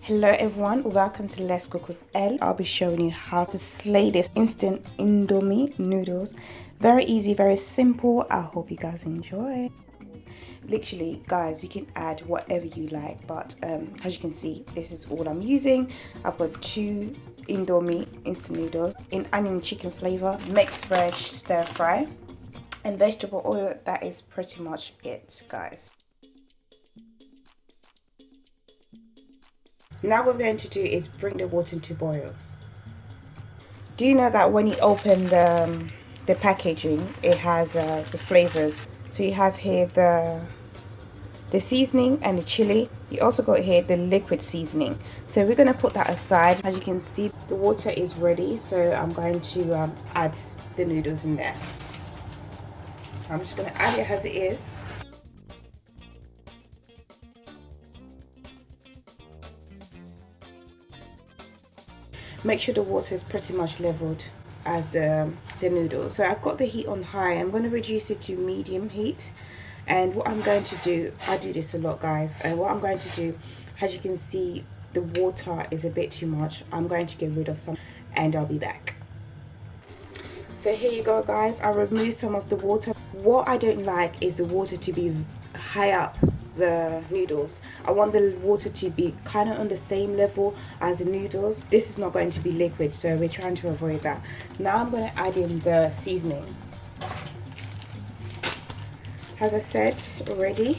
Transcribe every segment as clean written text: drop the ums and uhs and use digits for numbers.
Hello everyone, welcome to Let's Cook with Elle. I'll be showing you how to slay this instant Indomie noodles. Very easy, very simple. I hope you guys enjoy. Literally guys, you can add whatever you like, but as you can see, this is all I'm using. I've got 2 Indomie instant noodles in onion chicken flavor, mixed fresh stir fry, and vegetable oil. That is pretty much it, guys. Now what we're going to do is bring the water to boil. Do you know that when you open the packaging, it has the flavors? So you have here the seasoning and the chili. You also got here the liquid seasoning. So we're going to put that aside. As you can see, the water is ready. So I'm going to add the noodles in there. I'm just going to add it as it is. Make sure the water is pretty much leveled as the noodles. So I've got the heat on high. I'm going to reduce it to medium heat. And what I'm going to do, I do this a lot guys, and what I'm going to do, as you can see, the water is a bit too much. I'm going to get rid of some and I'll be back. So here you go guys, I removed some of the water. What I don't like is the water to be high up the noodles. I want the water to be kind of on the same level as the noodles. This is not going to be liquid, so we're trying to avoid that. Now I'm going to add in the seasoning. As I said already,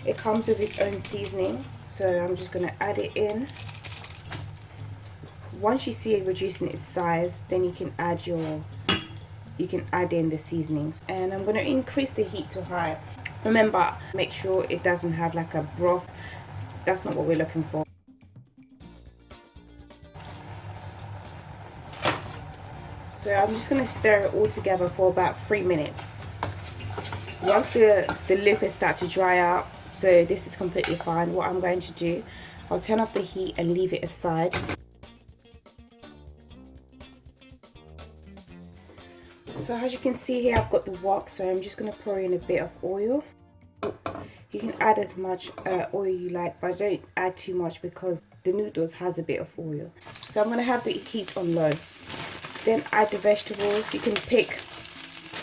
it comes with its own seasoning, so I'm just going to add it in. Once you see it reducing its size, then you can add in the seasonings. And I'm going to increase the heat to high. Remember, make sure it doesn't have like a broth. That's not what we're looking for. So I'm just going to stir it all together for about 3 minutes. Once the liquid starts to dry out, so this is completely fine, what I'm going to do, I'll turn off the heat and leave it aside. So as you can see here, I've got the wok, so I'm just going to pour in a bit of oil. You can add as much oil you like, but don't add too much because the noodles has a bit of oil. So I'm going to have the heat on low. Then add the vegetables. You can pick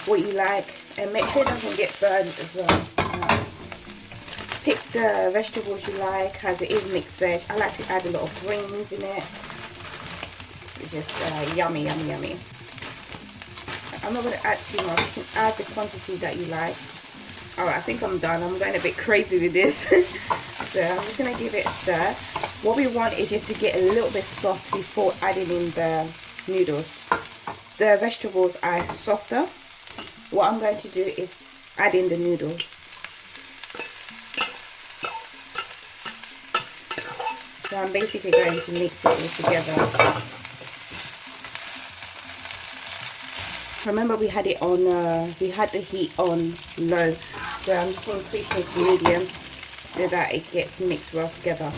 what you like and make sure it doesn't get burned as well. Pick the vegetables you like, as it is mixed veg. I like to add a lot of greens in it. It's just yummy, yummy, yummy. I'm not going to add too much. You can add the quantity that you like. Alright, I think I'm done. I'm going a bit crazy with this. So I'm just going to give it a stir. What we want is just to get a little bit soft before adding in the noodles. The vegetables are softer. What I'm going to do is add in the noodles. So I'm basically going to mix it all together. Remember we had it on, we had the heat on low, so I'm just going to increase it to medium so that it gets mixed well together.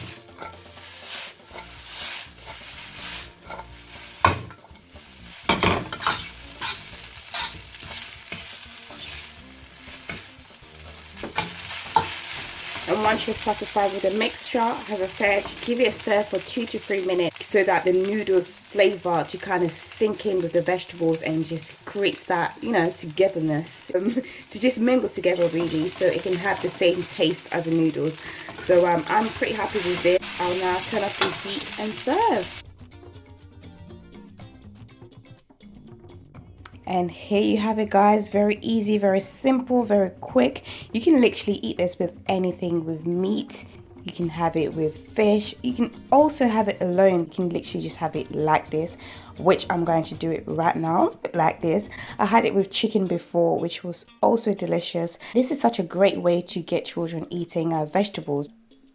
And once you're satisfied with the mixture, as I said, give it a stir for 2 to 3 minutes so that the noodles flavor to kind of sink in with the vegetables and just creates that, you know, togetherness, to just mingle together really, so it can have the same taste as the noodles. So I'm pretty happy with this. I'll now turn off the heat and serve. And here you have it guys, very easy, very simple, very quick. You can literally eat this with anything, with meat. You can have it with fish. You can also have it alone. You can literally just have it like this, which I'm going to do it right now, like this. I had it with chicken before, which was also delicious. This is such a great way to get children eating vegetables.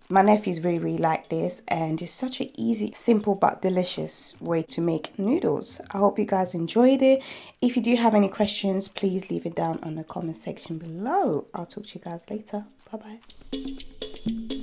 My nephews really like this, and it's such an easy, simple but delicious way to make noodles. I hope you guys enjoyed it. If you do have any questions, please leave it down on the comment section below. I'll talk to you guys later. Bye bye.